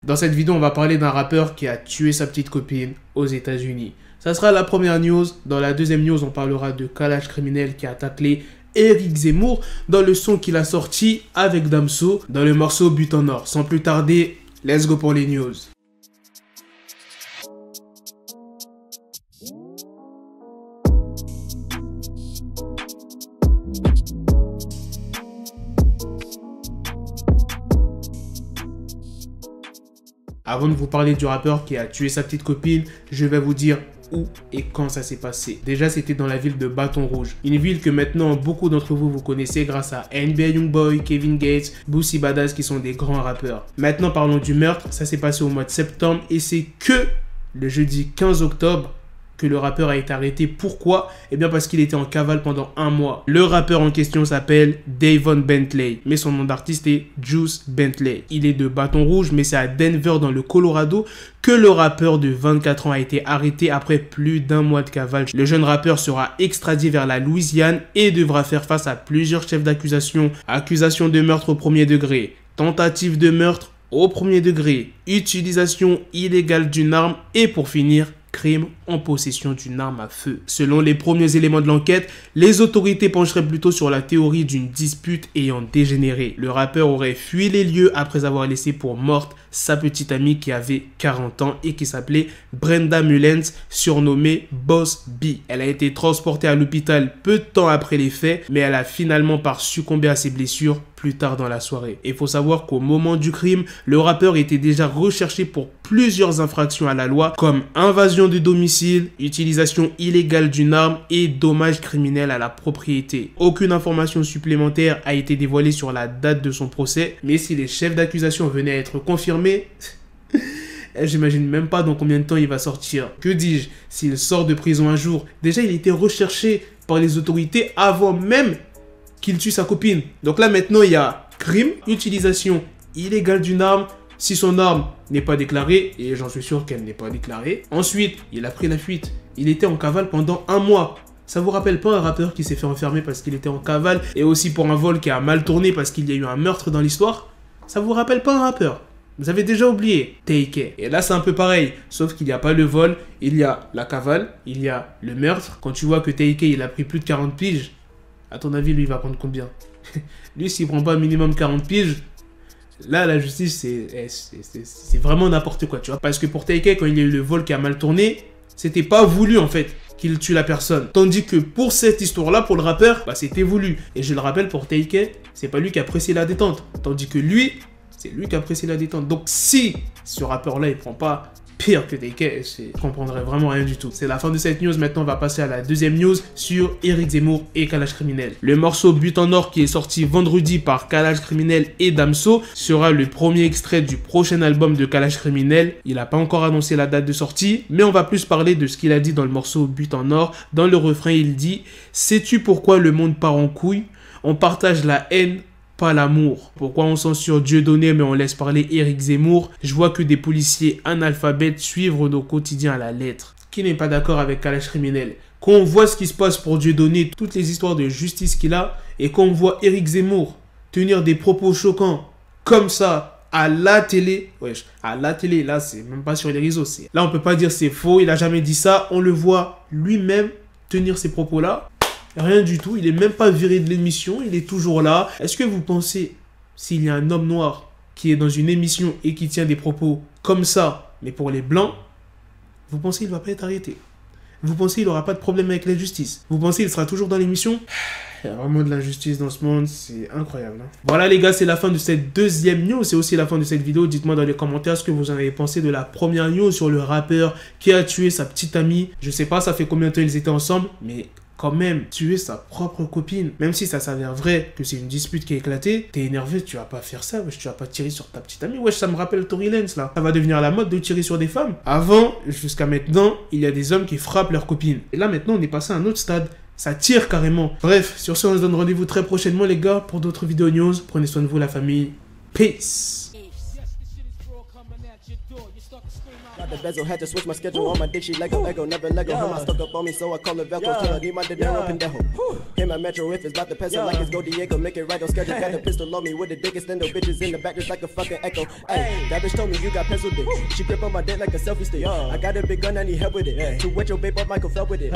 Dans cette vidéo, on va parler d'un rappeur qui a tué sa petite copine aux États-Unis. Ça sera la première news. Dans la deuxième news, on parlera de Kalash Criminel qui a taclé Eric Zemmour dans le son qu'il a sorti avec Damso dans le morceau But en Or. Sans plus tarder, let's go pour les news. Avant de vous parler du rappeur qui a tué sa petite copine, je vais vous dire où et quand ça s'est passé. Déjà, c'était dans la ville de Bâton Rouge. Une ville que maintenant beaucoup d'entre vous connaissez grâce à NBA Youngboy, Kevin Gates, Boosie Badazz qui sont des grands rappeurs. Maintenant, parlons du meurtre. Ça s'est passé au mois de septembre et c'est que le jeudi 15 octobre que le rappeur a été arrêté. Pourquoi? Eh bien parce qu'il était en cavale pendant un mois. Le rappeur en question s'appelle Davon Bentley, mais son nom d'artiste est Juice Bentley. Il est de Bâton Rouge, mais c'est à Denver dans le Colorado que le rappeur de 24 ans a été arrêté après plus d'un mois de cavale. Le jeune rappeur sera extradé vers la Louisiane et devra faire face à plusieurs chefs d'accusation. Accusation de meurtre au premier degré, tentative de meurtre au premier degré, utilisation illégale d'une arme et pour finir, crime en possession d'une arme à feu. Selon les premiers éléments de l'enquête, les autorités pencheraient plutôt sur la théorie d'une dispute ayant dégénéré. Le rappeur aurait fui les lieux après avoir laissé pour morte sa petite amie qui avait 40 ans et qui s'appelait Brenda Mullens, surnommée Boss B. Elle a été transportée à l'hôpital peu de temps après les faits, mais elle a finalement succombé à ses blessures plus tard dans la soirée. Il faut savoir qu'au moment du crime, le rappeur était déjà recherché pour plusieurs infractions à la loi comme invasion de domicile, utilisation illégale d'une arme et dommages criminels à la propriété. Aucune information supplémentaire a été dévoilée sur la date de son procès, mais si les chefs d'accusation venaient à être confirmés, j'imagine même pas dans combien de temps il va sortir. Que dis-je, s'il sort de prison un jour, déjà il était recherché par les autorités avant même qu'il tue sa copine. Donc là maintenant il y a crime, utilisation illégale d'une arme, si son arme n'est pas déclarée, et j'en suis sûr qu'elle n'est pas déclarée. Ensuite, il a pris la fuite. Il était en cavale pendant un mois. Ça vous rappelle pas un rappeur qui s'est fait enfermer parce qu'il était en cavale et aussi pour un vol qui a mal tourné parce qu'il y a eu un meurtre dans l'histoire? Ça vous rappelle pas un rappeur? Vous avez déjà oublié Take. Et là, c'est un peu pareil. Sauf qu'il n'y a pas le vol, il y a la cavale, il y a le meurtre. Quand tu vois que Take, il a pris plus de 40 piges, à ton avis, lui, il va prendre combien? Lui, s'il prend pas minimum 40 piges, là, la justice, c'est vraiment n'importe quoi, tu vois. Parce que pour Take, quand il y a eu le vol qui a mal tourné, c'était pas voulu, en fait, qu'il tue la personne. Tandis que pour cette histoire-là, pour le rappeur, bah, c'était voulu. Et je le rappelle, pour Take, c'est pas lui qui a apprécié la détente. Tandis que lui, c'est lui qui a apprécié la détente. Donc si ce rappeur-là, il prend pas pire que Take, je comprendrais vraiment rien du tout. C'est la fin de cette news. Maintenant, on va passer à la deuxième news sur Eric Zemmour et Kalash Criminel. Le morceau But en Or qui est sorti vendredi par Kalash Criminel et Damso sera le premier extrait du prochain album de Kalash Criminel. Il n'a pas encore annoncé la date de sortie, mais on va plus parler de ce qu'il a dit dans le morceau But en Or. Dans le refrain, il dit « Sais-tu pourquoi le monde part en couille? On partage la haine, pas l'amour. Pourquoi on censure Dieudonné mais on laisse parler Eric Zemmour? Je vois que des policiers analphabètes suivent nos quotidiens à la lettre. » Qui n'est pas d'accord avec Kalash Criminel? Quand on voit ce qui se passe pour Dieudonné, toutes les histoires de justice qu'il a, et quand on voit Eric Zemmour tenir des propos choquants comme ça à la télé, wesh, à la télé, là c'est même pas sur les réseaux, là on peut pas dire c'est faux, il a jamais dit ça, on le voit lui-même tenir ces propos-là. Rien du tout, il est même pas viré de l'émission, il est toujours là. Est-ce que vous pensez, s'il y a un homme noir qui est dans une émission et qui tient des propos comme ça, mais pour les blancs, vous pensez qu'il va pas être arrêté? Vous pensez qu'il n'aura pas de problème avec la justice? Vous pensez qu'il sera toujours dans l'émission? Il y a vraiment de l'injustice dans ce monde, c'est incroyable. Hein. Voilà les gars, c'est la fin de cette deuxième news, c'est aussi la fin de cette vidéo. Dites-moi dans les commentaires ce que vous en avez pensé de la première news sur le rappeur qui a tué sa petite amie. Je sais pas ça fait combien de temps ils étaient ensemble, mais quand même, tuer sa propre copine, même si ça s'avère vrai que c'est une dispute qui a éclaté, t'es énervé, tu vas pas faire ça, wesh, tu vas pas tirer sur ta petite amie, wesh, ça me rappelle Tory Lanez là. Ça va devenir la mode de tirer sur des femmes. Avant, jusqu'à maintenant, il y a des hommes qui frappent leurs copines. Et là maintenant, on est passé à un autre stade. Ça tire carrément. Bref, sur ce, on se donne rendez-vous très prochainement les gars pour d'autres vidéos news. Prenez soin de vous la famille. Peace. Got the bezel, had to switch my schedule on my dick, she Lego, never Lego. Her stuck up on me, so I call her Velcro. Tell her, need my dinero pendejo. Hit my metro if it's about the peso, like it's Go Diego, make it right on schedule. Got the pistol on me with the dick, extendo bitches in the back just like a fucking echo. Hey, that bitch told me you got pencil dick. She grip on my dick like a selfie stick. I got a big gun, I need help with it. To wet your babe up, Michael fell with it.